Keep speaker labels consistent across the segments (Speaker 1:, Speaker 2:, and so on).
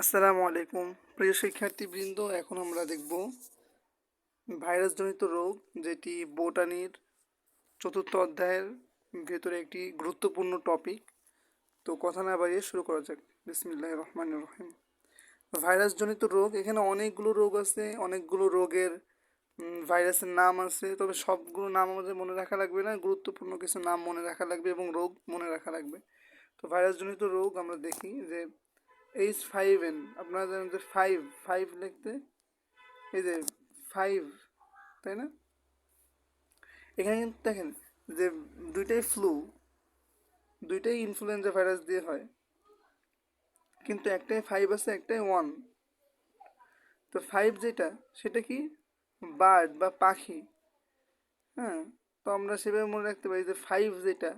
Speaker 1: আসসালামু আলাইকুম প্রিয় শিক্ষার্থীবৃন্দ। এখন আমরা দেখব ভাইরাসজনিত রোগ, যেটি বোটানির চতুর্থ অধ্যায়ের ভেতরে একটি গুরুত্বপূর্ণ টপিক। তো কথা না বাড়িয়ে শুরু করা যাক। বিসমিল্লাহির রহমানির রহিম। ভাইরাসজনিত রোগ, এখানে অনেকগুলো রোগ আছে, অনেকগুলো রোগের ভাইরাসের নাম আছে। তবে সবগুলো নাম আমাদের মনে রাখা লাগবে না, গুরুত্বপূর্ণ কিছু নাম মনে রাখা লাগবে এবং রোগ মনে রাখা লাগবে। তো ভাইরাসজনিত রোগ আমরা দেখি যে H5N, আপনারা জানেন যে ফাইভ ফাইভ লিখতে এই যে ফাইভ, তাই না? এখানে কিন্তু দেখেন যে দুইটাই ফ্লু, দুইটাই ইনফ্লুয়েঞ্জা ভাইরাস দিয়ে হয়, কিন্তু একটাই ফাইভ আছে, একটাই ওয়ান। তো ফাইভ যেটা, সেটা কি? বার্ড বা পাখি। হ্যাঁ, তো আমরা সেভাবে মনে রাখতে পারি যে ফাইভ যেটা,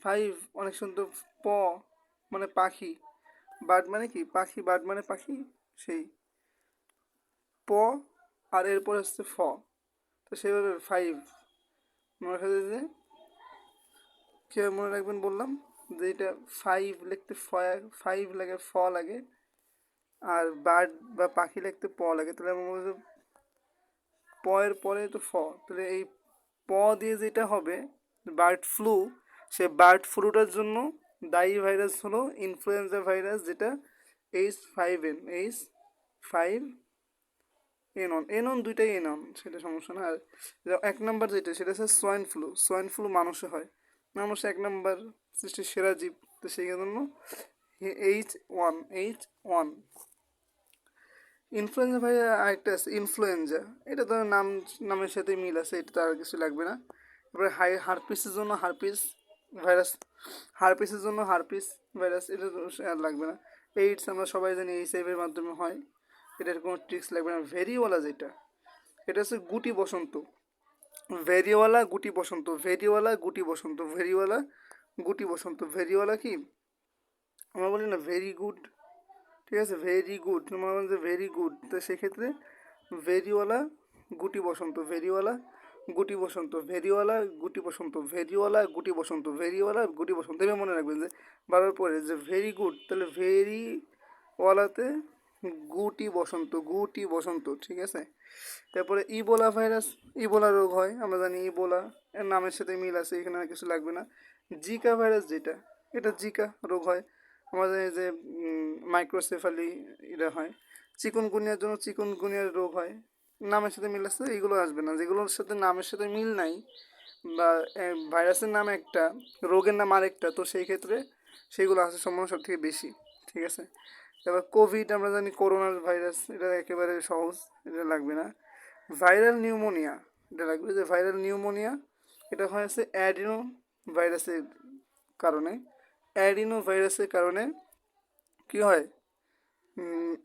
Speaker 1: ফাইভ অনেক সুন্দর। প মানে পাখি, বার্ড মানে কি পাখি, বার্ড মানে পাখি, সেই প আর এরপর হচ্ছে ফ। তো সেভাবে ফাইভ মনে রাখা যায় যে কীভাবে মনে রাখবেন বললাম যে এটা ফাইভ লিখতে ফাইভ লাগে, ফ লাগে, আর বার্ড বা পাখি লিখতে প লাগে। তাহলে আমার মনে হয় প এর পরে তো ফ, তাহলে এই প দিয়ে যেটা হবে বার্ড ফ্লু, সে বার্ড ফ্লুটার জন্য দায়ী ভাইরাস হলো ইনফ্লুয়েঞ্জা ভাইরাস, যেটা H5N, H5N1 দুইটাই N1, সেটা সমস্যা না। আর এক নাম্বার যেটা, সেটা হচ্ছে সোয়াইন ফ্লু। সোয়াইন ফ্লু মানুষে হয়, মানুষ এক নাম্বার সৃষ্টির সেরা জীব, তো সেই জন্য H1। ইনফ্লুয়েঞ্জা ভাই আরেকটা আছে ইনফ্লুয়েঞ্জা, এটা তো নামের সাথে মিল আছে, এটা তো আর কিছু লাগবে না। এবারে হারপিসের জন্য হারপিস ভাইরাস, হারপিসের জন্য হারপিস ভাইরাস, এটা তো আর লাগবে না। এইডস আমরা সবাই জানি HIV এর মাধ্যমে হয়, এটার কোনো ট্রিক্স লাগবে না। ভেরিওয়ালা যেটা, এটা হচ্ছে গুটি বসন্ত। ভেরিওয়ালা গুটি বসন্ত, ভেরিওয়ালা গুটি বসন্ত, ভেরিওয়ালা গুটি বসন্ত। ভেরিওয়ালা কি আমরা বলি না ভেরি গুড, ঠিক আছে, ভেরি গুড, আমরা বলি যে ভেরি গুড, তো সেক্ষেত্রে ভেরিওয়ালা গুটি বসন্ত, ভেরিওয়ালা গুটি বসন্ত, ভেরিওয়ালা গুটি বসন্ত, ভেরিওয়ালা গুটি বসন্ত, ভেরিওয়ালা গুটি বসন্ত। এবার মনে রাখবেন যে বারবার পরে যে ভেরি গুড, তাহলে ভেরিওয়ালাতে গুটি বসন্ত, গুটি বসন্ত, ঠিক আছে। তারপরে ইবোলা ভাইরাস, ইবোলা রোগ হয়, আমরা জানি ইবোলা এর নামের সাথে মিল আছে, এখানে আর কিছু লাগবে না। জিকা ভাইরাস যেটা, এটা জিকা রোগ হয়, আমরা জানি যে মাইক্রোসেফালি এটা হয়। চিকুনগুনিয়ার জন্য চিকুনগুনিয়ার রোগ হয়, নামের সাথে মিল আছে, এইগুলো আসবে না। যেগুলোর সাথে নামের সাথে মিল নাই বা ভাইরাসের নাম একটা, রোগের নাম আরেকটা, তো সেই ক্ষেত্রে সেগুলো আসার সম্ভাবনা সব থেকে বেশি, ঠিক আছে। এবার কোভিড, আমরা জানি করোনার ভাইরাস, এটা একেবারে সহজ, এটা লাগবে না। ভাইরাল নিউমোনিয়া, এটা লাগবে যে ভাইরাল নিউমোনিয়া, এটা হয়েছে অ্যাডিনো ভাইরাসের কারণে। অ্যাডিনো ভাইরাসের কারণে কি হয়?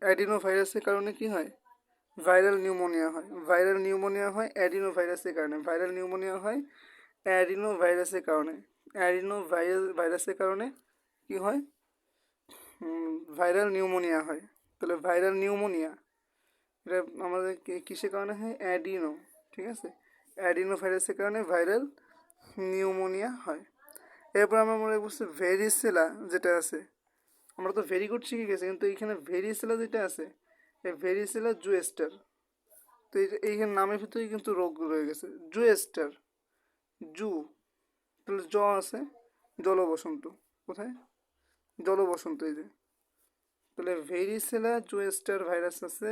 Speaker 1: অ্যাডিনো ভাইরাসের কারণে কি হয়? ভাইরাল নিউমোনিয়া হয়। ভাইরাল নিউমোনিয়া হয় অ্যাডিনো ভাইরাসের কারণে, ভাইরাল নিউমোনিয়া হয় অ্যাডিনো ভাইরাসের কারণে। অ্যাডিনো ভাইরাসের কারণে কি হয়? ভাইরাল নিউমোনিয়া হয়। তাহলে ভাইরাল নিউমোনিয়া, এটা আমাদের কিসের কারণে হয়? অ্যাডিনো, ঠিক আছে, অ্যাডিনো ভাইরাসের কারণে ভাইরাল নিউমোনিয়া হয়। এরপর আমরা মনে করছি ভেরিসেলা যেটা আছে, আমরা তো ভেরি গুড শিখে গেছি, কিন্তু এইখানে ভেরিসেলা যেটা আছে, এই ভেরিসেলা জুয়েস্টার, তো এইখানে নামের ভিতরেই কিন্তু রোগ রয়ে গেছে, জুয়েস্টার, জু, তাহলে জ আছে, জলবসন্ত, কোথায়? জলবসন্ত, এই যে, তাহলে ভেরিসেলা জুয়েস্টার ভাইরাস আছে,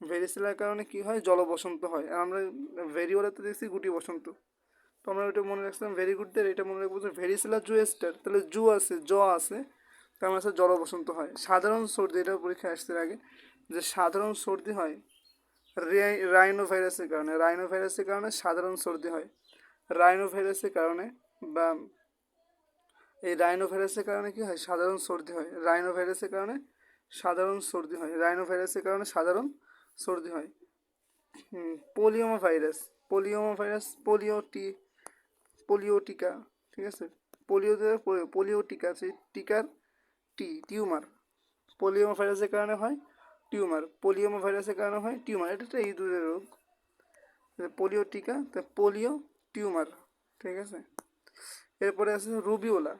Speaker 1: ভেরিসেলার কারণে কি হয়? জলবসন্ত হয়। আর আমরা ভেরিওলাতে দেখছি গুটি বসন্ত, তো আমরা ওইটা মনে রাখছিলাম ভেরি গুডদের, এটা মনে রাখবো যে ভেরিসেলা জুয়েস্টার, তাহলে জু আছে, জ আছে, তার মানে হচ্ছে জলবসন্ত হয়। সাধারণ সর্দি, এটা পরীক্ষায় আসতে আগে যে সাধারণ সর্দি হয় রাইনো ভাইরাসের কারণে, রাইনো ভাইরাসের কারণে সাধারণ সর্দি হয়। রাইনো ভাইরাসের কারণে বা এই রাইনো ভাইরাসের কারণে কি হয়? সাধারণ সর্দি হয়। রাইনো ভাইরাসের কারণে সাধারণ সর্দি হয়, রাইনো ভাইরাসের কারণে সাধারণ সর্দি হয়। পোলিওমা ভাইরাস, পোলিওমা ভাইরাস, পোলিও টিকা, ঠিক আছে, পোলিও টিকা আছে, টিকার টিউমার, পোলিওমা ভাইরাসের কারণে হয় টিউমার, পোলিওমা ভাইরাসের কারণে হয় টিউমার, এটা তো এই দুধের রোগ। পোলিও টিকা, তা পোলিও টিউমার, ঠিক আছে। এরপরে আছে রুবিওলা।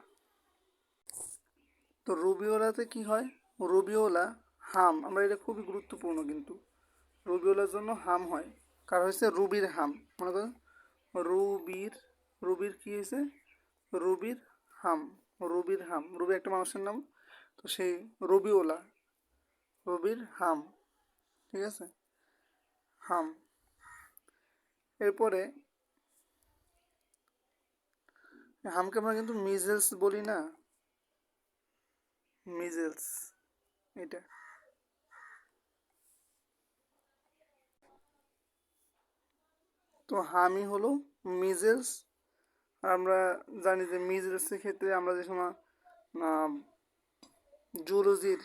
Speaker 1: তো রুবিওলাতে কি হয়? রুবিওলা হাম, আমরা এটা খুবই গুরুত্বপূর্ণ কিন্তু রুবিওলার জন্য হাম হয়। কার হয়েছে রুবির হাম, মনে করেন রুবির, রুবির কি হয়েছে রুবির হাম, রুবির হাম, রুবি একটা মানুষের নাম, তো সেই রবিওলা, রবির হাম, ঠিক আছে, হাম। এরপরে হামকে আমরা কিন্তু মিজেলস বলি না, মিজেলস এটা। তো হামই হলো মিজেলস। আর আমরা জানি যে মিজেলসের ক্ষেত্রে আমরা যে সময় জুলজির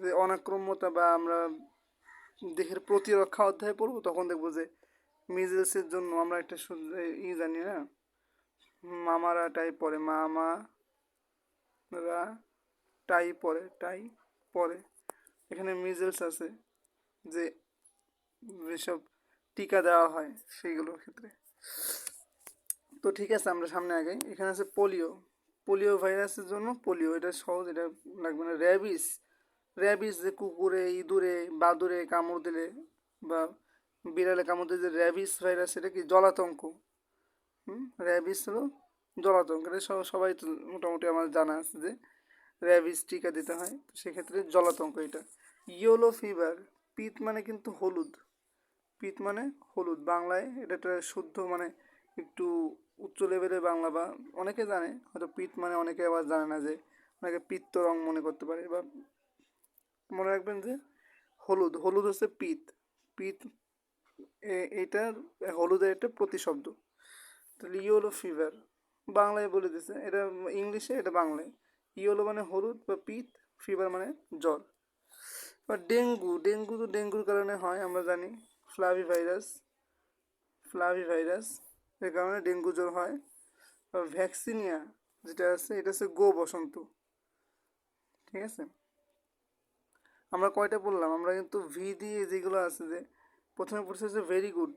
Speaker 1: যে অনাক্রম্যতা বা আমরা দেহের প্রতিরক্ষা অধ্যায় পড়বো, তখন দেখবো যে মিজেলসের জন্য আমরা একটা জানি না, মামারা টাই পরে, মামারা টাই পরে, টাই পরে, এখানে মিজেলস আছে, যে যেসব টিকা দেওয়া হয় সেইগুলোর ক্ষেত্রে। তো ঠিক আছে, আমরা সামনে আগে, এখানে আছে পোলিও, পোলিও ভাইরাসের জন্য পোলিও, এটা সহজ, এটা লাগবে না। র্যাবিস, র্যাবিস যে কুকুরে, ইঁদুরে, বাদুরে কামড় দিলে বা বিড়ালে কামড় দিলে যে র্যাবিস ভাইরাস, এটা কি জলাতঙ্ক। র্যাবিস হলো জলাতঙ্ক, এটা সবাই তো মোটামুটি আমার জানা আছে যে র্যাবিস টিকা দিতে হয়, তো সেক্ষেত্রে জলাতঙ্ক এটা। ইয়েলো ফিভার, পিত মানে কিন্তু হলুদ, পিত মানে হলুদ, বাংলায় এটা একটা শুদ্ধ মানে একটু উচ্চ লেভেলের বাংলা, বা অনেকে জানে হয়তো পিত মানে, অনেকে আবার জানে না, যে অনেকে পিত্ত রং মনে করতে পারে, বা মনে রাখবেন যে হলুদ, হলুদ হচ্ছে পিত, পিত এইটার হলুদের একটা প্রতিশব্দ। তাহলে ইয়েলো ফিভার বাংলায় বলে দিছে, এটা ইংলিশে, এটা বাংলায়। ইয়েলো মানে হলুদ বা পিত, ফিভার মানে জ্বর। বা ডেঙ্গু, ডেঙ্গু তো ডেঙ্গুর কারণে হয় আমরা জানি, ফ্লাভি ভাইরাস, ফ্লাভি ভাইরাস এর কারণে ডেঙ্গু জ্বর হয়। বা ভ্যাকসিনিয়া যেটা আছে, এটা হচ্ছে গো বসন্ত, ঠিক আছে। আমরা কয়টা বললাম, আমরা কিন্তু ভি দিয়ে যেগুলো আছে, যে প্রথমে পড়ছে হচ্ছে ভেরি গুড,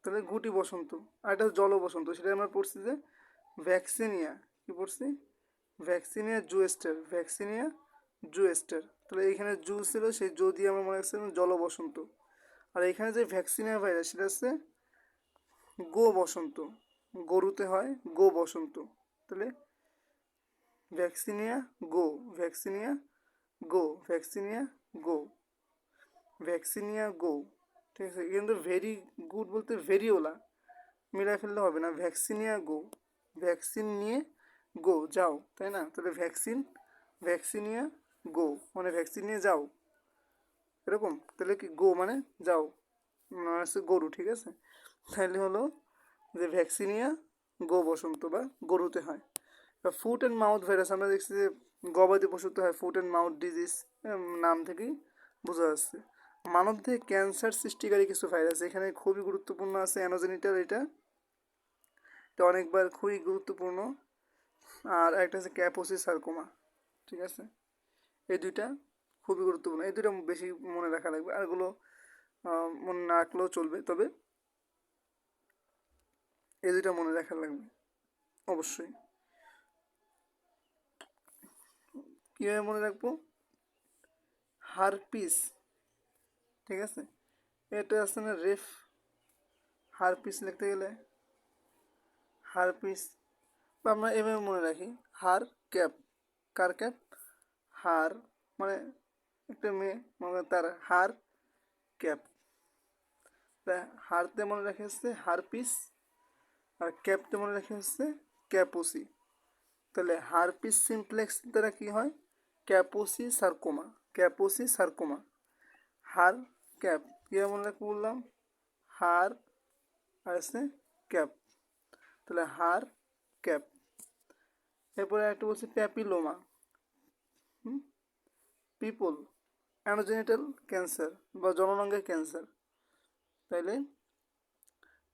Speaker 1: তাহলে গুটি বসন্ত, আর এটা জল বসন্ত, সেটা আমরা পড়ছি যে ভ্যাকসিনিয়া, কি পড়ছি ভ্যাকসিনিয়া জুয়েস্টার, ভ্যাকসিনিয়া জুয়েস্টার, তাহলে এখানে জু ছিল, সেই জু দিয়ে আমরা মনে রাখছিলাম জল বসন্ত। আর এখানে যে ভ্যাকসিনিয়া ভাইরাস, সেটা হচ্ছে গো বসন্ত, গরুতে হয় গো বসন্ত, তাহলে ভ্যাকসিনিয়া গো, ভ্যাকসিনিয়া গো, ভ্যাকসিনিয়া গো, ভ্যাকসিনিয়া গো, ঠিক আছে। কিন্তু ভেরি গুড বলতে ভেরিওলা মিলাই ফেললে হবে না, ভ্যাকসিনিয়া গো, ভ্যাকসিন নিয়ে গো যাও, তাই না, তাহলে ভ্যাকসিন, ভ্যাকসিনিয়া গো মানে ভ্যাকসিন নিয়ে যাও, এরকম, তাহলে কি গো মানে যাও, মানে হচ্ছে গরু, ঠিক আছে। তাহলে হলো যে ভ্যাকসিনিয়া গো বসন্ত বা গরুতে হয়। ফুট অ্যান্ড মাউথ ভাইরাস, আমরা দেখছি যে গবাদি পশুতে হয়, ফুট অ্যান্ড মাউথ ডিজিজ নাম থেকেই বোঝা যাচ্ছে। মানবদেহে ক্যান্সার সৃষ্টিকারী কিছু ভাইরাস, এখানে খুবই গুরুত্বপূর্ণ আছে অ্যানোজেনিটাল, এটা অনেকবার খুবই গুরুত্বপূর্ণ। আর একটা হচ্ছে ক্যাপোসি সার্কোমা, ঠিক আছে। এই দুইটা খুবই গুরুত্বপূর্ণ, এই দুইটা বেশি মনে রাখা লাগবে, আরগুলো মনে না রাখলেও চলবে, তবে এই দুইটা মনে রাখা লাগবে অবশ্যই। কীভাবে মনে রাখবো, হারপিস, ঠিক আছে, এটা আছে না রেফ, হারপিস লিখতে গেলে হারপিস, বা আমরা এভাবে মনে রাখি হার ক্যাপ, কার ক্যাপ, হার মানে একটা মেয়ে, মানে তার হার ক্যাপ, তা হারতে মনে রাখা হচ্ছে হারপিস, আর ক্যাপতে মনে রাখা হচ্ছে ক্যাপোসি। তাহলে হারপিস সিমপ্লেক্স দ্বারা কি হয়, ক্যাপোসি সার্কোমা, ক্যাপোসি সার্কোমা, হার ক্যাপ, কীভাবে মনে রাখবো বললাম, হার আর আছে ক্যাপ, তাহলে হার ক্যাপ। এরপরে একটা বলছে প্যাপিলোমা, পিপল, অ্যানোজেনিটাল ক্যান্সার বা জননাঙ্গের ক্যান্সার, তাইলে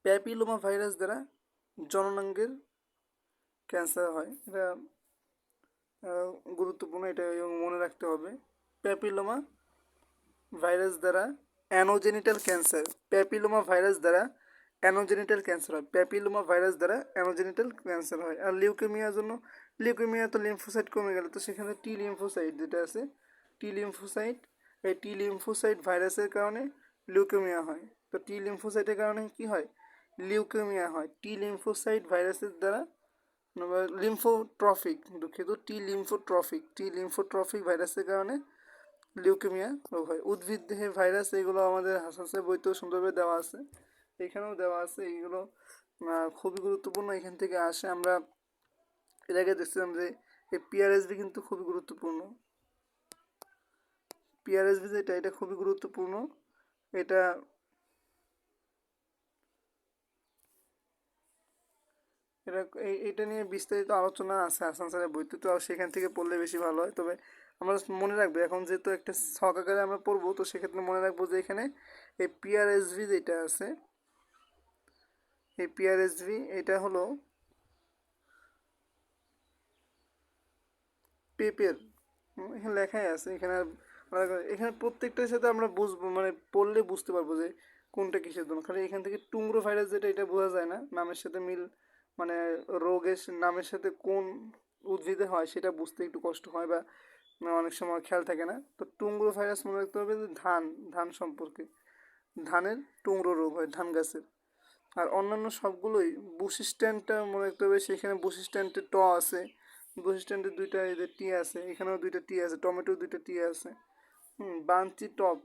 Speaker 1: প্যাপিলোমা ভাইরাস দ্বারা জননাঙ্গের ক্যান্সার হয়, এটা গুরুত্বপূর্ণ, এটা মনে রাখতে হবে। প্যাপিলোমা ভাইরাস দ্বারা অ্যানোজেনিটাল ক্যান্সার, প্যাপিলোমা ভাইরাস দ্বারা অ্যানোজেনিটাল ক্যান্সার হয়, প্যাপিলোমা ভাইরাস দ্বারা অ্যানোজেনিটাল ক্যান্সার হয়। আর লিউকেমিয়ার জন্য লিউকেমিয়া তো লিম্ফোসাইট কমে গেল, তো সেখানে টি লিম্ফোসাইট যেটা আছে, টি লিম্ফোসাইট, এই টি লিম্ফোসাইট ভাইরাসের কারণে লিউকেমিয়া হয়। তো টি লিম্ফোসাইটের কারণে কি হয়? লিউকেমিয়া হয়। টি লিম্ফোসাইট ভাইরাসের দ্বারা লিম্ফোট্রফিক, দুঃখিত, টি লিম্ফোট্রফিক ভাইরাসের কারণে লিউকেমিয়া রোগ হয়। উদ্ভিদ দেহে ভাইরাস, এগুলো আমাদের হাসাসের বইতেও সুন্দরভাবে দেওয়া আছে, এখানেও দেওয়া আছে। এইগুলো খুবই গুরুত্বপূর্ণ, এখান থেকে আসে। আমরা এর আগে দেখছিলাম যে এই পিআরএসবি কিন্তু খুবই গুরুত্বপূর্ণ। পিআরএসবি যেটা, এটা খুবই গুরুত্বপূর্ণ। এটা এটা এটা নিয়ে বিস্তারিত আলোচনা আছে হাসান স্যারের বইতে, তো সেখান থেকে পড়লে বেশি ভালো হয়। তবে আমরা মনে রাখবো, এখন যেহেতু একটা ছক আকারে আমরা পড়বো, তো সেক্ষেত্রে মনে রাখবো যে এখানে এই পিআরএসভি যেটা আছে, এই পিআরএসভি এটা হলো পেপের, এখানে লেখাই আছে। এখানে এখানে প্রত্যেকটার সাথে আমরা বুঝবো, মানে পড়লে বুঝতে পারবো যে কোনটা কিসের জন্য। খালি এখান থেকে টুংরো ভাইরাস যেটা, এটা বোঝা যায় না, নামের সাথে মিল, মানে রোগের নামের সাথে কোন উদ্ভিদে হয় সেটা বুঝতে একটু কষ্ট হয়, বা অনেক সময় খেয়াল থাকে না। তো টুংরো ভাইরাস মনে রাখতে হবে যে ধান সম্পর্কে, ধানের টুংরো রোগ হয় ধান গাছের। আর অন্যান্য সবগুলোই বুশিস্ট্যান্ডটা মনে রাখতে হবে, সেখানে বুশিস্ট্যান্ডে ট আছে, বুশিস্ট্যান্ডে দুইটা এদের টি আছে, এখানেও দুইটা টি আছে, টমেটো দুইটা টি আছে। বাঞ্চি টপ,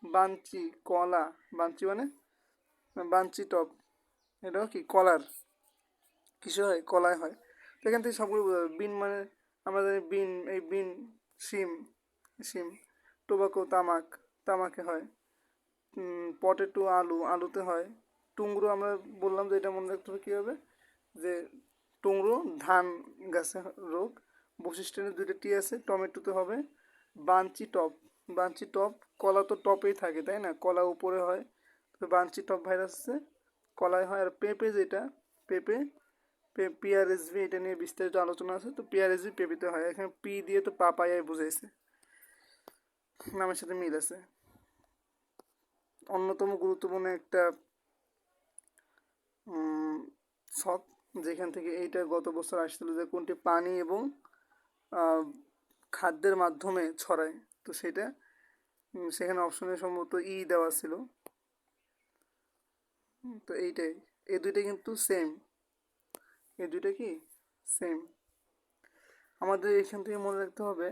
Speaker 1: বাঞ্চি কলা, বাঞ্চি মানে বাঞ্চি টপ, এটাও কি কলার, কিসে হয়? কলায় হয়। তো এখান থেকে সবগুলো বোঝা যাবে। বিন মানে আমরা জানি বিন, এই বিন, শিম, শিম, টোবাকো তামাক, তামাকে হয়। পটেটো আলু, আলুতে হয়। টুংরো আমরা বললাম যে এটা মনে রাখতে হবে কী হবে, যে টুংরো ধান গাছে রোগ। বৈশিষ্ট্যের দুইটা টি আছে, টমেটোতে হবে। বাঞ্চি টপ, বাঞ্চি টপ, কলা তো টপেই থাকে তাই না, কলা উপরে হয়, তো বাঞ্চি টপ ভাইরাস আছে, কলায় হয়। আর পেঁপে যেটা, পেঁপে, পিআরএসভি, এটা নিয়ে বিস্তারিত আলোচনা আছে। তো পিআরএসভি পেঁপেতে হয়, এখানে পি দিয়ে তো পাপায়ায় বুঝাইছে, নামের সাথে মিল আছে। অন্যতম গুরুত্বপূর্ণ একটা ছক, যেখান থেকে এইটা গত বছর আসছিল, যে কোনটি পানি এবং খাদ্যের মাধ্যমে ছড়ায়, তো সেটা সেখানে অপশনে সম্ভবত ই দেওয়া ছিল। তো এইটাই, এই দুইটা কিন্তু সেম, এই দুইটা কি সেম। আমাদের এখান থেকে মনে রাখতে হবে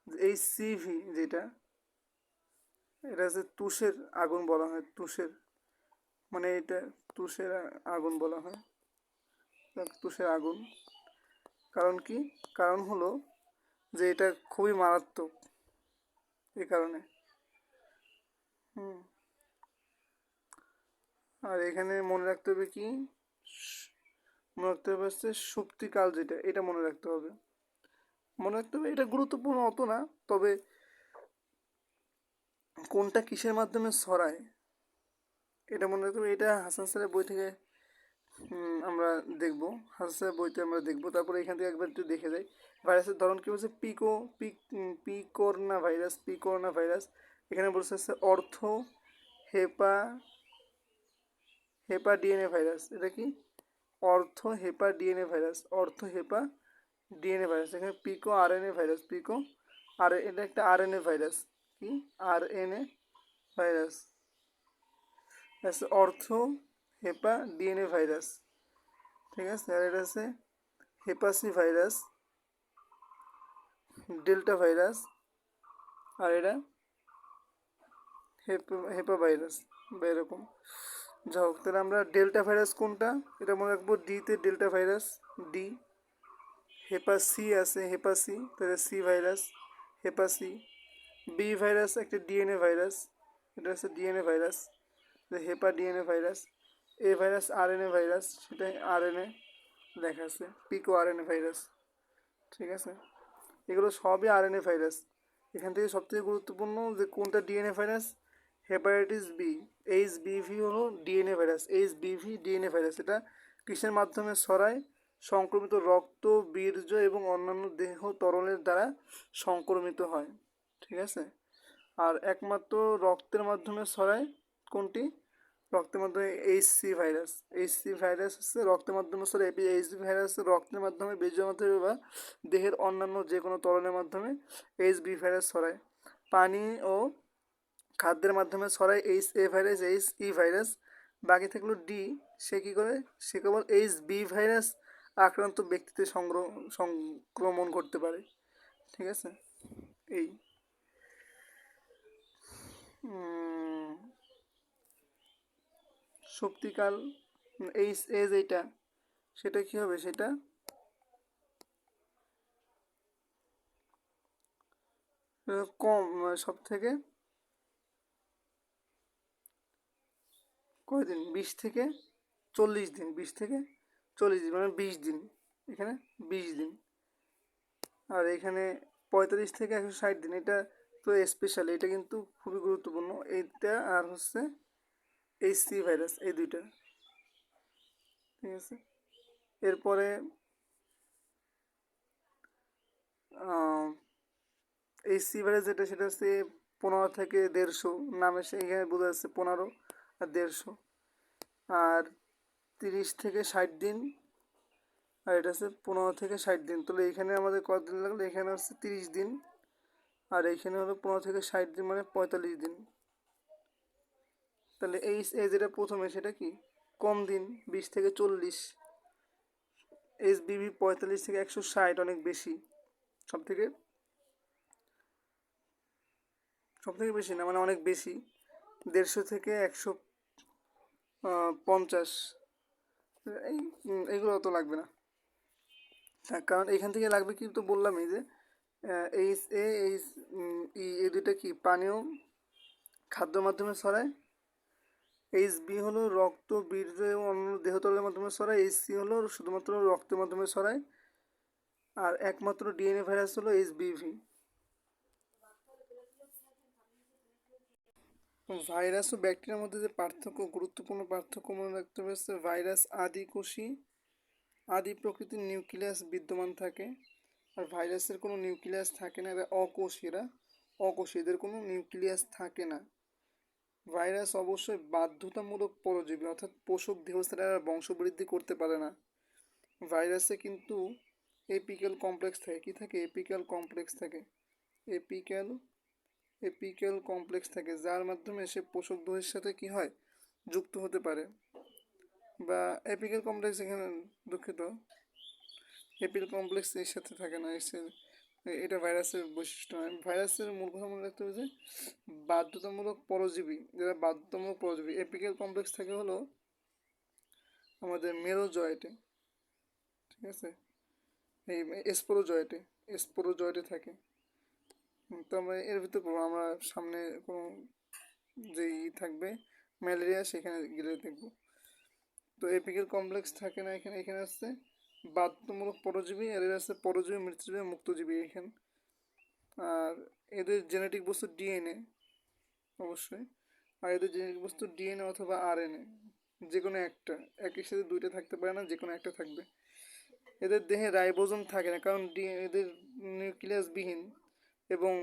Speaker 1: যে এই সিভি যেটা, এটা হচ্ছে তুষের আগুন বলা হয়, তুষের, মানে এটা তুষের আগুন বলা হয়, তুষের আগুন। কারণ কি? কারণ হলো যে এটা খুবই মারাত্মক, এই কারণে। আর এখানে মনে রাখতে হবে কি, মনে রাখতে হবে হচ্ছে সুপ্তিকাল যেটা, এটা মনে রাখতে হবে। মনে রাখতে হবে, এটা গুরুত্বপূর্ণ অত না, তবে কোনটা কিসের মাধ্যমে ছড়ায় এটা মনে রাখতে হবে। এটা হাসান স্যারের বই থেকে আমরা দেখব, হাসান স্যারের বইতে আমরা দেখব। তারপরে এখান থেকে একবার একটু দেখে যাই। ভাইরাসের ধরন কী বলছে? পিকোরনা ভাইরাস, পিকোরনা ভাইরাস। এখানে বলছে হচ্ছে অর্থ হেপা, হেপা ডিএনএ ভাইরাস। এটা কি? অর্থ হেপা ডিএনএ ভাইরাস, অর্থ হেপা ডিএনএ ভাইরাস। এখানে পিকো আরএনএ ভাইরাস, পিকো আর এটা একটা আরএনএ ভাইরাস, কি আরএনএ ভাইরাস, অর্থ হেপা ডিএনএ ভাইরাস, ঠিক আছে। আর এটা আছে হেপাসি ভাইরাস, ডেল্টা ভাইরাস, আর এটা হেপা ভাইরাস, বা এরকম। যাই হোক, তাহলে আমরা ডেল্টা ভাইরাস কোনটা এটা মনে রাখবো, ডিতে ডেল্টা ভাইরাস, ডি। হেপাসি আছে, হেপাসি, তাহলে সি ভাইরাস, হেপাসি। বি ভাইরাস একটা ডিএনএ ভাইরাস, এটা হচ্ছে ডিএনএ ভাইরাস, হেপা ডিএনএ ভাইরাস। এ ভাইরাস আরএনএ ভাইরাস, সেটা আরএনএ লেখা আছে, পিকো আরএনএ ভাইরাস, ঠিক আছে। এগুলো সবই আরএনএ ভাইরাস। এখান থেকে সবথেকে গুরুত্বপূর্ণ যে কোনটা DNA virus, hepatitis B, HBV হলো DNA virus, HBV DNA virus. এটা কিসের মাধ্যমে ছড়ায়? সংক্রমিত রক্ত, বীর্য এবং অন্যান্য দেহ তরলের দ্বারা সংক্রমিত হয়, ঠিক আছে। আর একমাত্র রক্তের মাধ্যমে ছড়ায় কোনটি? রক্তের মাধ্যমে এইচসি ভাইরাস। এইচসি ভাইরাস হচ্ছে রক্তের মাধ্যমে ছড়ায়। এইচসি ভাইরাস রক্তের মাধ্যমে, বীর্যের মাধ্যমে বা দেহের অন্যান্য যে কোনো তরলের মাধ্যমে এইচবি ভাইরাস ছড়ায়। পানি ও খাদ্যের মাধ্যমে ছড়ায় এইচএ ভাইরাস, এইচই ভাইরাস। বাকি থাকলো ডি, সে কী করে? সে কেবল এইচবি ভাইরাস আক্রান্ত ব্যক্তিতে সংক্রমণ করতে পারে। ঠিক আছে, এই শক্তিকাল এইচ এ যেটা, সেটা কি হবে? সেটা কম, সব থেকে কয়দিন? 20 থেকে 40 দিন, 20 থেকে 40 দিন, মানে 20 দিন। এখানে 20 দিন, আর এখানে 45 থেকে 160 দিন। এটা তো স্পেশাল, এটা কিন্তু খুবই গুরুত্বপূর্ণ। এইটা আর হচ্ছে এইচসি ভাইরাস, এই দুইটা। ঠিক আছে, এরপরে এইচসি ভাইরাস যেটা, সেটা হচ্ছে 15 থেকে 150, নামে সে এখানে বোঝা যাচ্ছে 15 আর 150। আর 30 থেকে 60 দিন, আর এটা হচ্ছে 15 থেকে 60 দিন। তাহলে এখানে আমাদের কতদিন লাগলো? এখানে হচ্ছে 30 দিন, আর এইখানে হলো 15 থেকে 60 দিন, মানে 45 দিন। তাহলে এই যেটা প্রথমে, সেটা কি? কম দিন, 20 থেকে 40। এইচবিভি 45 থেকে 160, অনেক বেশি। সব থেকে সব থেকে বেশি না, মানে অনেক বেশি। 150 থেকে 150, এই এইগুলো অত লাগবে না। কারণ এখান থেকে লাগবে কি, তো বললামই যে এইচ এ এইচ ই, এই দুইটা কি পানীয় খাদ্য মাধ্যমে ছড়ায়। এইচ বি হলো রক্ত, বীর্য এবং অন্যান্য দেহতলের মাধ্যমে ছড়ায়। এইচ সি হলো শুধুমাত্র রক্তের মাধ্যমে ছড়ায়। আর একমাত্র ডিএনএ ভাইরাস হলো এইচবিভি। ভাইরাস ও ব্যাকটেরিয়ার মধ্যে যে পার্থক্য, গুরুত্বপূর্ণ পার্থক্য মনে রাখতে হবে, ভাইরাস আদিকোষী, আদি প্রকৃতির নিউক্লিয়াস বিদ্যমান থাকে। আর ভাইরাসের কোনো নিউক্লিয়াস থাকে না, এরা অকোষী, এদের কোনো নিউক্লিয়াস থাকে না। ভাইরাস অবশ্যই বাধ্যতামূলক পরজীবী, অর্থাৎ পোষক দেহ ছাড়া এরা বংশবৃদ্ধি করতে পারে না। ভাইরাসে কিন্তু এপিক্যাল কমপ্লেক্স থাকে। কি থাকে? এপিক্যাল কমপ্লেক্স থাকে। এপিক্যাল এপিক্যাল কমপ্লেক্স থাকে, যার মাধ্যমে সে পোষক দেহের সাথে কি হয়? যুক্ত হতে পারে। বা এপিক্যাল কমপ্লেক্স, এখানে দুঃখিত, এপিক্যাল কমপ্লেক্স এর সাথে থাকে না, এটা ভাইরাসের বৈশিষ্ট্য নয়। ভাইরাসের মূল কথা মনে রাখতে হবে যে বাধ্যতামূলক পরজীবী, যারা বাধ্যতামূলক পরজীবী। এপিক্যাল কমপ্লেক্স থাকে হলো আমাদের মেরোজয়েটে। ঠিক আছে, এই স্পোরোজয়েটে থাকে। তো আমরা এর ভিতরে পড়বো, আমরা সামনে কোনো যেই থাকবে ম্যালেরিয়া, সেখানে গেলে দেখব। তো এপিক্যাল কমপ্লেক্স থাকে না এখানে। এখানে আসছে বাধ্যতামূলক পরজীবী, আর এর আছে পরজীবী, মৃতজীবী, মুক্তজীবী এখানে। আর এদের জেনেটিক বস্তু ডিএনএ অবশ্যই। আর এদের জেনেটিক বস্তু ডিএনএ অথবা আরএনএ, যে কোনো একটা, একই সাথে দুইটা থাকতে পারে না, যে কোনো একটা থাকবে। এদের দেহে রাইবোজোম থাকে না, কারণ এদের নিউক্লিয়াসবিহীন, এবং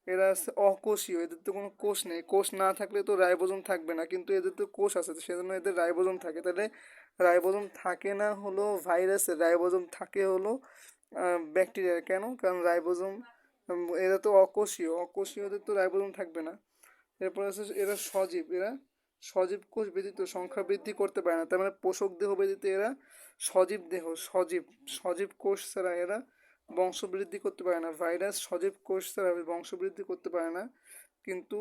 Speaker 1: এরা অকোষীয়, এদের তো কোনো কোষ নেই। কোষ না থাকলে তো রাইবোজোম থাকবে না, কিন্তু এদের তো কোষ আছে, সেজন্য এদের রাইবোজোম থাকে। তাহলে রাইবোজোম থাকে না হলো ভাইরাসের, রাইবোজোম থাকে হলো ব্যাকটেরিয়ার। কেন? কারণ রাইবোজোম, এরা তো অকোষীয়দের তো রাইবোজোম থাকবে না। এরপর আছে এরা সজীব, সজীব কোষ ব্যতীত সংখ্যা বৃদ্ধি করতে পারে না। তার মানে পোষক দেহ ব্যতীত এরা সজীব কোষ ছাড়া এরা বংশবৃদ্ধি করতে পারে না। ভাইরাস সজীব কোষ ছাড়া বংশবৃদ্ধি করতে পারে না, কিন্তু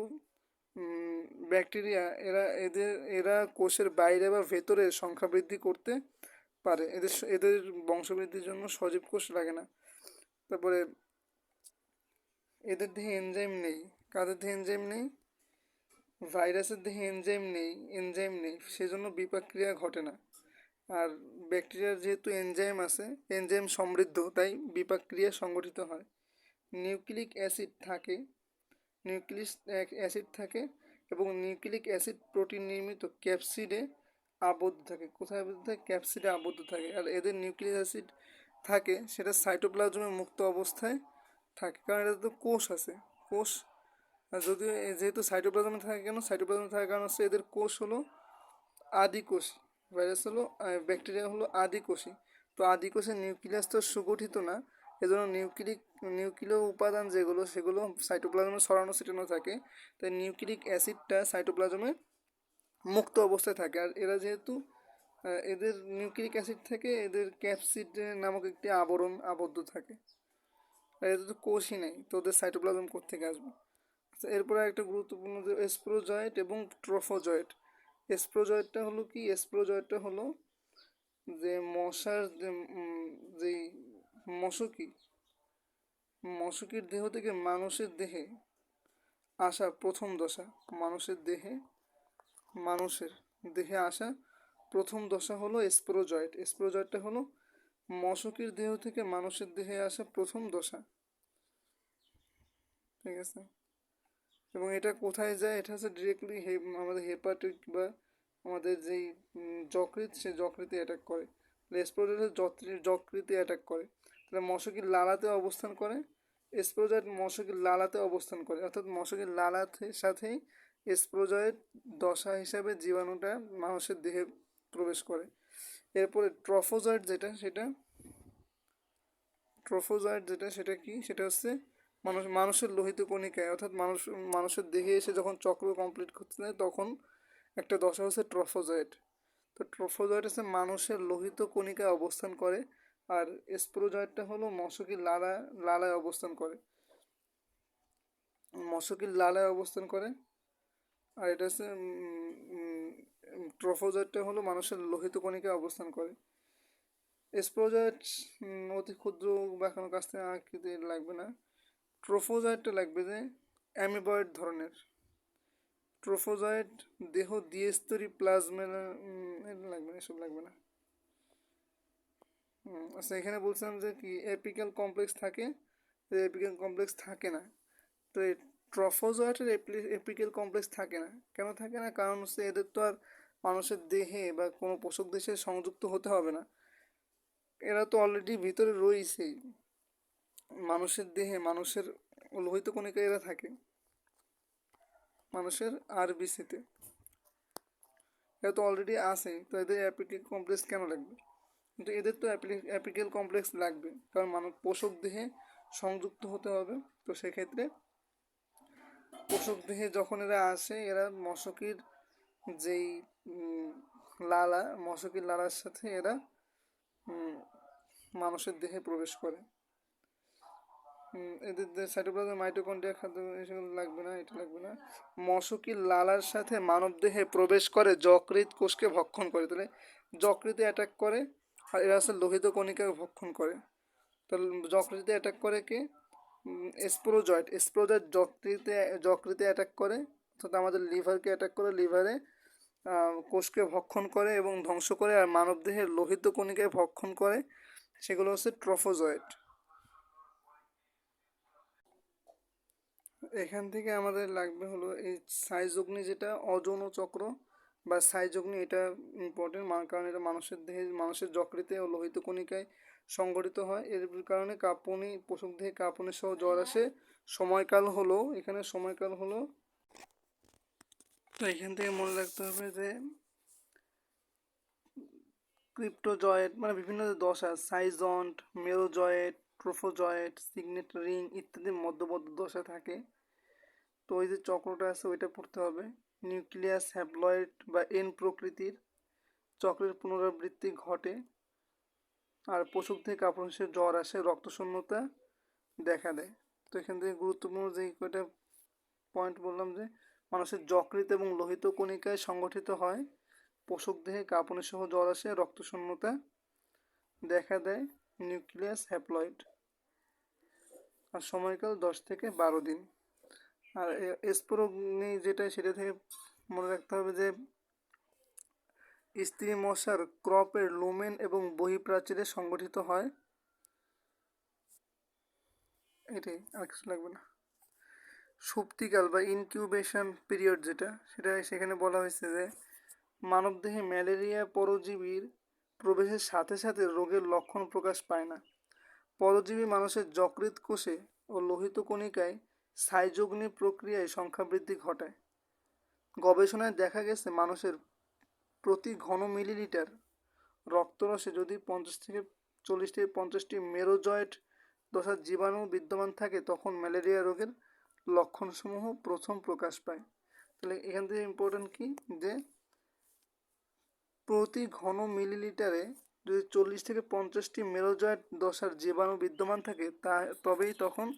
Speaker 1: ব্যাকটেরিয়া এরা কোষের বাইরে বা ভেতরে সংখ্যা বৃদ্ধি করতে পারে। এদের বংশবৃদ্ধির জন্য সজীব কোষ লাগে না। তারপরে এদের দেহে এনজাইম নেই। কাদের দেহে এনজাইম নেই? ভাইরাসের দেহে এনজাইম নেই, সেজন্য বিপাক ক্রিয়া ঘটে না। আর ব্যাকটেরিয়ার যেহেতু এনজাইম আছে, এনজাইম সমৃদ্ধ, তাই বিপাক ক্রিয়া সংগঠিত হয়। নিউক্লিক অ্যাসিড থাকে, এবং নিউক্লিক অ্যাসিড প্রোটিন নির্মিত ক্যাপসিডে আবদ্ধ থাকে। কোথায় আবদ্ধ থাকে? ক্যাপসিডে আবদ্ধ থাকে। আর এদের নিউক্লিক অ্যাসিড থাকে, সেটা সাইটোপ্লাজমে মুক্ত অবস্থায় থাকে, কারণ এটা তো কোষ আছে। কোষ, আর যদিও যেহেতু সাইটোপ্লাজমে থাকে, কেন সাইটোপ্লাজমে থাকার কারণ হচ্ছে এদের কোষ হলো আদিকোষী, ভাইরাস হলো ব্যাকটেরিয়া হলো আদিকোষী। তো আদিকোষের নিউক্লিয়াস তো সুগঠিত না, এজন্য নিউক্লিয় উপাদান যেগুলো সেগুলো সাইটোপ্লাজমে ছড়ানো ছিটানো থাকে। তাই নিউক্লিক অ্যাসিডটা সাইটোপ্লাজমে মুক্ত অবস্থায় থাকে। আর এরা যেহেতু এদের নিউক্লিক অ্যাসিড থেকে এদের ক্যাপসিড নামক একটি আবরণ আবদ্ধ থাকে, আর এদের তো কোষই নেই, তো ওদের সাইটোপ্লাজম কোত্থেকে আসবে। আচ্ছা, এরপরে একটা গুরুত্বপূর্ণ যে স্প্রোজয়েট এবং ট্রফোজয়েট। স্প্রোজয়েটটা হলো কি? স্প্রোজয়েটটা হলো যে মশার যেই মশকি মশকির দেহ থেকে মানুষের দেহে আসা প্রথম দশা, মানুষের দেহে আসা প্রথম দশা হলো স্প্রোজয়েট। স্প্রোজয়েটটা হলো মশকির দেহ থেকে মানুষের দেহে আসা প্রথম দশা, ঠিক আছে। এবং এটা কোথায় যায়? এটা হচ্ছে ডিরেক্টলি আমাদের হেপাটিক বা আমাদের যেই যকৃৎ, সে যকৃতে অ্যাটাক করে। স্প্রোজয়েট যকৃতে অ্যাটাক করে, তাহলে মশকির লালাতে অবস্থান করে। স্প্রোজয়েট মশকির লালাতে অবস্থান করে, অর্থাৎ মশকির লালাতে সাথেই স্প্রোজয়েট দশা হিসাবে জীবাণুটা মানুষের দেহে প্রবেশ করে। এরপরে ট্রফোজয়েট যেটা সেটা কি? সেটা হচ্ছে মানুষের লোহিত কণিকায়, অর্থাৎ মানুষের দেহে এসে যখন চক্র কমপ্লিট করতে যায় তখন একটা দশা হচ্ছে ট্রফোজয়েট। তো ট্রফোজয়েট হচ্ছে মানুষের লোহিত কণিকায় অবস্থান করে, আর স্প্রোজয়েটটা হলো লালায় অবস্থান করে, মশকির লালায় অবস্থান করে। আর এটা হচ্ছে ট্রফোজয়েটটা হলো মানুষের লোহিত কণিকায় অবস্থান করে। স্প্রোজয়েট অতি ক্ষুদ্র বা কোনো কাছ থেকে আকৃতি লাগবে না। ট্রফোজয়েটটা লাগবে যে অ্যামিবয়েড ধরনের। ট্রফোজয়েট দেহ দ্বিস্তরী প্লাজমের লাগবে না, এসব লাগবে না। আচ্ছা, এখানে বলছিলাম যে কি এপিক্যাল কমপ্লেক্স থাকে, এপিক্যাল কমপ্লেক্স থাকে না। তো এই ট্রফোজয়েটের এপিক্যাল কমপ্লেক্স থাকে না। কেন থাকে না? কারণ হচ্ছে এদের তো আর মানুষের দেহে বা কোনো পোষক দেশে সংযুক্ত হতে হবে না, এরা তো অলরেডি ভিতরে রয়েছেই মানুষের দেহে, মানুষের লোহিত কণিকায় এরা থাকে, মানুষের আরবিসিতে এরা তো অলরেডি আছে। তো এদের অ্যাপিক্যাল কমপ্লেক্স কেন লাগবে? কিন্তু এদের তো অ্যাপিক্যাল কমপ্লেক্স লাগবে, কারণ মানুষ পোষক দেহে সংযুক্ত হতে হবে। তো সেক্ষেত্রে পোষক দেহে যখন এরা আসে, এরা যেই মশকির লালার সাথে এরা মানুষের দেহে প্রবেশ করে। এদের সাইটোপ্লাজম, মাইটোকন্ড্রিয়া, খাদ্য এসব লাগবে না, এটা লাগবে না। মশকির লালার সাথে মানবদেহে প্রবেশ করে যকৃৎ কোষকে ভক্ষণ করে, তাহলে যকৃতে অ্যাটাক করে। আর এরা হচ্ছে লোহিত কণিকাকে ভক্ষণ করে। তাহলে যকৃতে অ্যাটাক করে কে? স্প্রোজয়েট যকৃতে অ্যাটাক করে, অর্থাৎ আমাদের লিভারকে অ্যাটাক করে, লিভারে কোষকে ভক্ষণ করে এবং ধ্বংস করে। আর মানবদেহের লোহিত কণিকায় ভক্ষণ করে, সেগুলো হচ্ছে ট্রফোজয়েট। এখান থেকে আমাদের লাগবে হলো এই সাইজগ্নি, যেটা অযৌন চক্র বা সাইজগ্নি। এটা ইম্পর্টেন্ট, কারণ এটা মানুষের দেহে, মানুষের যকৃতে ও লোহিত কণিকায় সংঘটিত হয়। এর কারণে কাঁপুনি, পোষক দেহে কাঁপুনি সহ জ্বর আসে। এখানে সময়কাল হলো। তো এখান থেকে মনে রাখতে হবে যে ক্রিপ্টোজয়েট মানে বিভিন্ন দশা, সাইজন্ট, মেরোজয়েট, ট্রোফোজয়েট, সিগনেট রিং ইত্যাদি মধ্যবর্ত দশা থাকে। তো ওই যে চক্রটা আছে ওইটা পড়তে হবে। নিউক্লিয়াস হ্যাপ্লয়েড বা এন প্রকৃতির, চক্রের পুনরাবৃত্তি ঘটে। আর পোষক থেকে কাপুরুষে জ্বর আসে, রক্তশূন্যতা দেখা দেয়। তো এখান থেকে গুরুত্বপূর্ণ যে কয়টা পয়েন্ট বললাম, যে মানুষের যকৃৎ এবং লোহিত কণিকায় সংগঠিত হয়, পোষক দেহে কাঁপুনি সহ জ্বর আসে, রক্তশূন্যতা দেখা দেয়, নিউক্লিয়াস হ্যাপ্লয়েড। আর সময়কাল 10 থেকে 12 দিন। আর স্পোরোগনি যেটা, সেটা থেকে মনে রাখতে হবে যে স্ত্রী মশার ক্রপের লুমেন এবং বহিঃপ্রাচীরে সংগঠিত হয়। এটাই, আর কিছু লাগবে না। সুপ্তিকাল বা ইনকিউবেশন পিরিয়ড যেটা, সেখানে বলা হয়েছে যে মানবদেহে ম্যালেরিয়া পরজীবীর প্রবেশের সাথে সাথে রোগের লক্ষণ প্রকাশ পায় না। পরজীবী মানুষের যকৃৎ কোষে ও লোহিত কণিকায় সাইজগ্নি প্রক্রিয়ায় সংখ্যা বৃদ্ধি ঘটায়। গবেষণায় দেখা গেছে মানুষের প্রতি ঘন মিলিলিটার রক্তরসে যদি 40 থেকে 50টি মেরোজয়েট দশার জীবাণু বিদ্যমান থাকে তখন ম্যালেরিয়া রোগের লক্ষণসমূহ প্রথম প্রকাশ পায়। তাহলে এখান থেকে ইম্পর্টেন্ট কি, যে প্রতি ঘন মিলিলিটারে যদি 40 থেকে 50টি মেরোজয়েট দশার জীবাণু বিদ্যমান থাকে তবেই তখন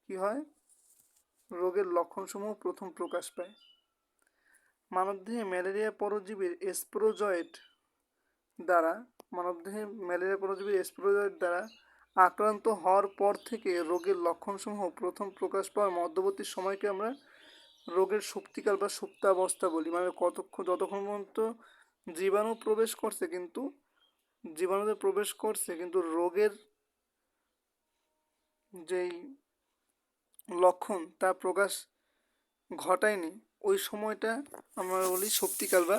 Speaker 1: কি হয়, রোগের লক্ষণসমূহ প্রথম প্রকাশ পায়। মানবদেহে ম্যালেরিয়া পরজীবীর স্পোরোজয়েট দ্বারা আক্রান্ত হওয়ার পর থেকে রোগের লক্ষণসমূহ প্রথম প্রকাশ পাওয়ার মধ্যবর্তী সময়কে আমরা রোগের সুপ্তিকাল বা সুপ্তাবস্থা বলি। মানে যতক্ষণ পর্যন্ত জীবাণুতে প্রবেশ করছে কিন্তু রোগের যেই লক্ষণ তা প্রকাশ ঘটায়নি, ওই সময়টা আমরা বলি সুপ্তিকাল বা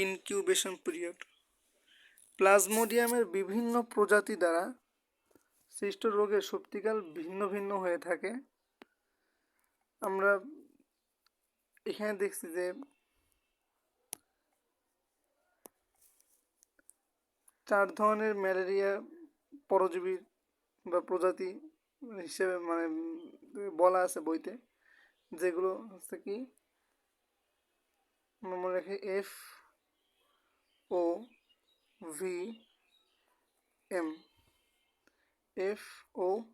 Speaker 1: ইনকিউবেশন পিরিয়ড। প্লাজমোডিয়ামের বিভিন্ন প্রজাতি দ্বারা সৃষ্ট রোগের সুপ্তিকাল ভিন্ন ভিন্ন হয়ে থাকে। আমরা এখানে দেখছি যে 4 ধরনের ম্যালেরিয়া পরজীবী বা প্রজাতি হিসেবে বলা আছে বইতে, যেগুলো হচ্ছে কি মনে রাখি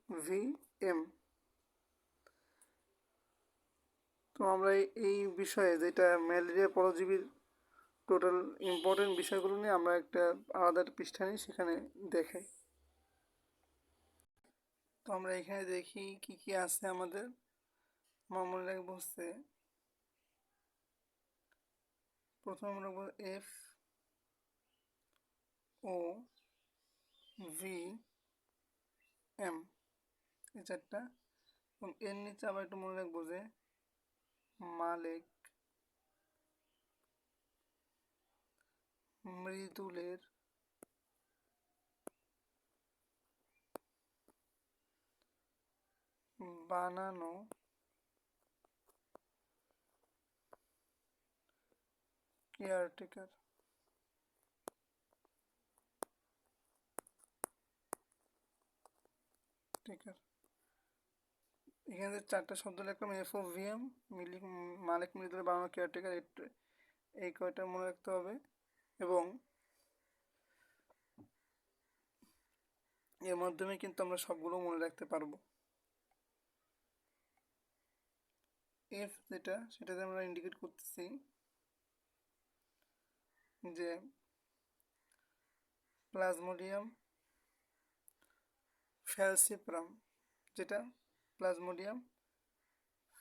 Speaker 1: FOVM। তো আমরা এই বিষয়ে যেটা ম্যালেরিয়া পরজীবীর টোটাল ইম্পর্টেন্ট বিষয়গুলো নিয়ে আমরা একটা আলাদা পৃষ্ঠা নিই, সেখানে দেখাই। তো আমরা এখানে দেখি কি কি আছে আমাদের। আমার মনে রাখবো হচ্ছে প্রথমে আমরা রাখবো FOVM, এই চারটা। এবং এর নিচে আবার একটু মনে রাখবো যে মালেক, মৃদুলের, বানানো, কেয়ারটেকার। এখানে 4টা শব্দ লিখলাম, FOVM, মালিক, মৃদুলের, বানানো, কেয়ারটেকার, এই কয়টা মনে রাখতে হবে। এবং এর মাধ্যমে কিন্তু আমরা সবগুলো মনে রাখতে পারবো। এফ যেটা, সেটাতে আমরা ইন্ডিকেট করতেছি যে প্লাজমোডিয়াম ফ্যালসিপারাম, যেটা প্লাজমোডিয়াম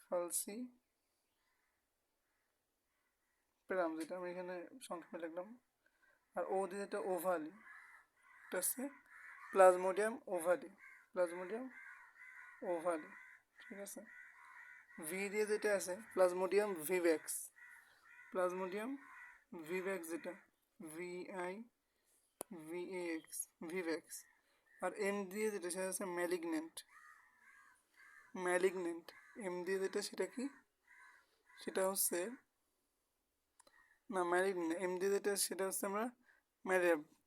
Speaker 1: ফ্যালসিপারাম, যেটা আমি এখানে সংক্ষেপে লিখলাম। আর ও দিয়ে যেটা ওভালি, এটা হচ্ছে প্লাজমোডিয়াম ওভালি, ঠিক আছে। ভি দিয়ে যেটা আছে প্লাজমোডিয়াম ভিভ্যাক্স, যেটা ভিভ্যাক্স। আর এম দিয়ে যেটা সেটা হচ্ছে ম্যালিগন্যান্ট। এম দিয়ে যেটা সেটা কি, সেটা হচ্ছে না ম্যালিগন্যান্ট, এম দিয়ে যেটা সেটা হচ্ছে আমরা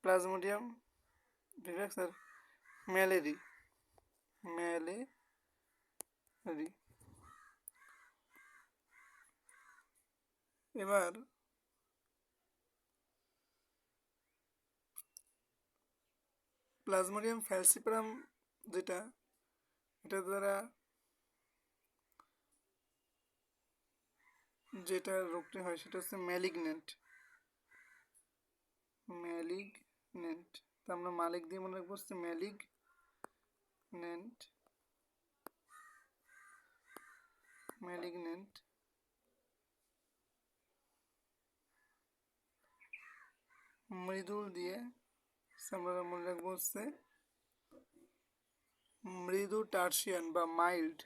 Speaker 1: প্লাজমোডিয়াম ভিভ্যাক্স আর ম্যালেরি। এবার প্লাজমোডিয়াম ফ্যালসিপারাম যেটা, এটা দ্বারা যেটা রোগটি হয় সেটা হচ্ছে ম্যালিগন্যান্ট। তো আমরা মালিক দিয়ে মনে রাখবো হচ্ছে ম্যালিগন্যান্ট। মৃদুল দিয়ে আমরা মনে রাখবো হচ্ছে মৃদু টার্সিয়ান বা মাইল্ড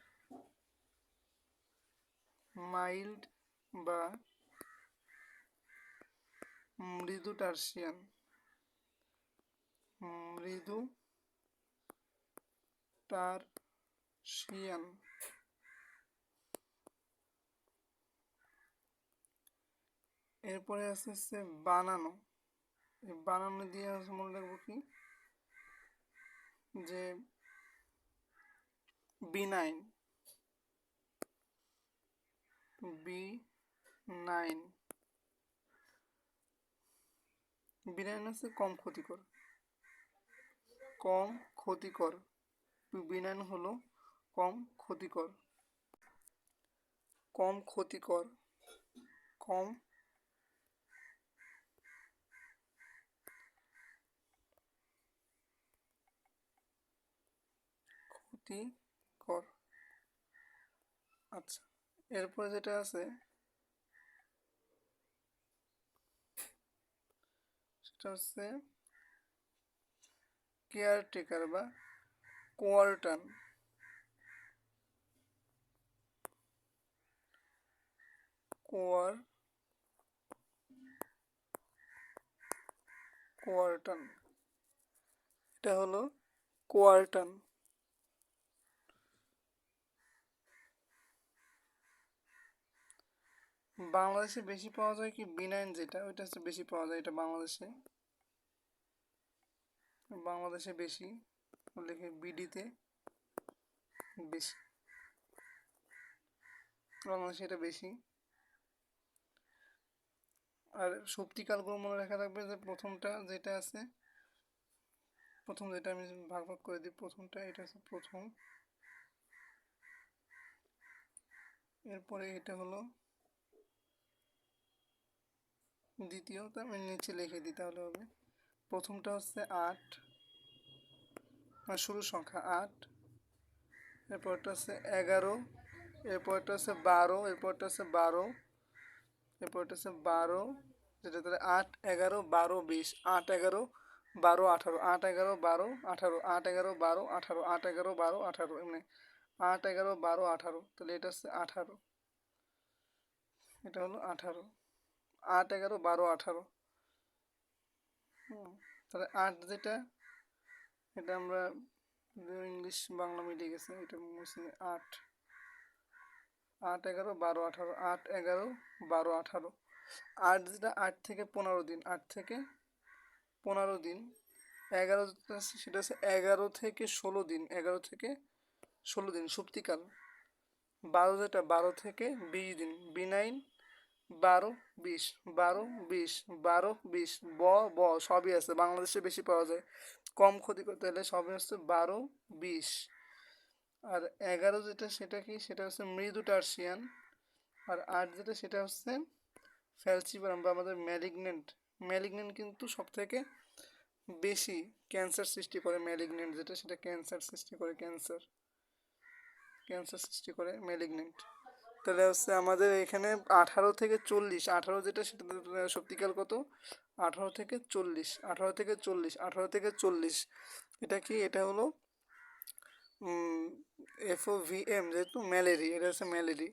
Speaker 1: বা মৃদু টার্সিয়ান। এরপরে হচ্ছে বানানো। এই বানানো দিয়ে মনে রাখবো কি যে B9 B9 B9 হচ্ছে কম ক্ষতিকর, কম ক্ষতিকর। B9 হলো কম ক্ষতিকর, কম ক্ষতিকর, কম ক্ষতিকর। আচ্ছা, এরপরে যেটা আছে সেটা হচ্ছে কেয়ারটেকার বা কোয়ার্টান। কোয়ার্টান, এটা হলো কোয়ার্টান। বাংলাদেশে বেশি পাওয়া যায় কি B9, যেটা ওইটা হচ্ছে বেশি পাওয়া যায়, এটা বাংলাদেশে বেশি, লিখে বিডিতে বেশি, বাংলাদেশে এটা বেশি। আর শক্তিকালগুলো মনে রাখা থাকবে যে প্রথমটা যেটা আছে, প্রথম যেটা আমি ভাগ ভাগ করে দিই, প্রথমটা এটা হচ্ছে প্রথম, এরপরে এটা হলো দ্বিতীয়টা, আমি নিচে লিখে দিই তাহলে হবে। প্রথমটা হচ্ছে 8, মানে শুরুর সংখ্যা 8, এরপরটা হচ্ছে 11, এরপরটা হচ্ছে 12, এরপরটা হচ্ছে 12, এরপরটা হচ্ছে 12, যেটা তাহলে 8 11 12 20, 8 11 12 18, 8 11 12 18, 8 11 12 18, 8 11 12 18, এমনি 8 11 12 18, তাহলে এটা হচ্ছে 18, এটা হলো 18, 8 11 12 18। তাহলে 8 যেটা, এটা আমরা ইংলিশ বাংলা মিলিয়ে গেছে, এটা মুছে 8, 8 11 12 18, 8 11 12 18। 8 যেটা 8 থেকে 15 দিন, 8 থেকে 15 দিন। 11 যেটা আছে সেটা হচ্ছে 11 থেকে 16 দিন, 11 থেকে 16 দিন সুপ্তিকাল। 12 যেটা 12 থেকে 20 দিন, B9 12 20, 12 20, 12 20, ব সবই আছে, বাংলাদেশে বেশি পাওয়া যায়। কম ক্ষতি করতে হলে সবই হচ্ছে 12 20। আর 11 যেটা সেটা কি, সেটা হচ্ছে মৃদু টার্সিয়ান। আর 8 যেটা সেটা হচ্ছে ফ্যালসিপারাম বা আমাদের ম্যালিগনেন্ট। ম্যালিগনেন্ট কিন্তু সব থেকে বেশি ক্যান্সার সৃষ্টি করে, ম্যালিগনেন্ট যেটা সেটা ক্যান্সার সৃষ্টি করে, ক্যান্সার সৃষ্টি করে ম্যালিগনেন্ট। তাহলে হচ্ছে আমাদের এখানে 18 থেকে 40, 18 যেটা সেটা শক্তিকাল কত, 18 থেকে 40, 18 থেকে 40, 18 থেকে 40, এটা কি, এটা হলো FOVM, যেহেতু ম্যালেরি, এটা হচ্ছে ম্যালেরি।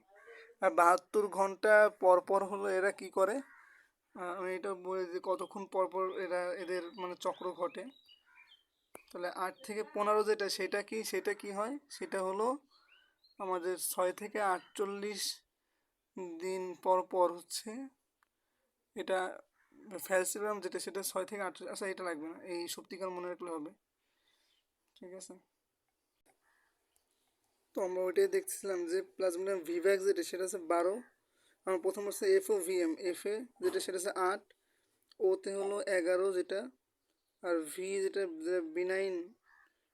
Speaker 1: আর 72 ঘন্টা পর পর হলো এরা কি করে, আমি এটা বলি যে কতক্ষণ পর পর এদের মানে চক্র ঘটে। তাহলে 8 থেকে 15 যেটা সেটা কি হয়, সেটা হলো আমাদের 6 থেকে 48 দিন পর পর হচ্ছে এটা ফ্যালসিপারাম যেটা সেটা 6 থেকে 8, আচ্ছা এটা লাগবে না, এই শক্তিকাল মনে রাখলে হবে, ঠিক আছে। তো আমরা ওইটাই দেখছিলাম যে প্লাজমিডিয়াম ভিভ্যাক্স যেটা সেটা হচ্ছে 12, আমার প্রথম হচ্ছে FOVM, এফে যেটা সেটা হচ্ছে 8, ওতে হলো 11 যেটা, আর ভি যেটা B9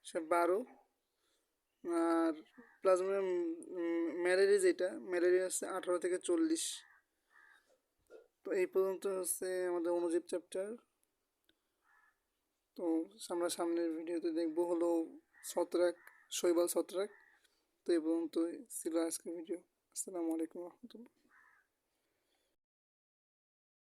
Speaker 1: সে 12, আর প্লাজমিডিয়াম ম্যালেরিয়া যেটা ম্যালেরিয়া হচ্ছে 18 থেকে 40। তো এই পর্যন্ত হচ্ছে আমাদের অণুজীব চ্যাপ্টার। তো আমরা সামনের ভিডিওতে দেখবো হলো ছত্রাক, শৈবাল ছত্রাক। তো এই পর্যন্ত ছিল আজকের ভিডিও। আসসালামু আলাইকুম রহমতুল্লাহ।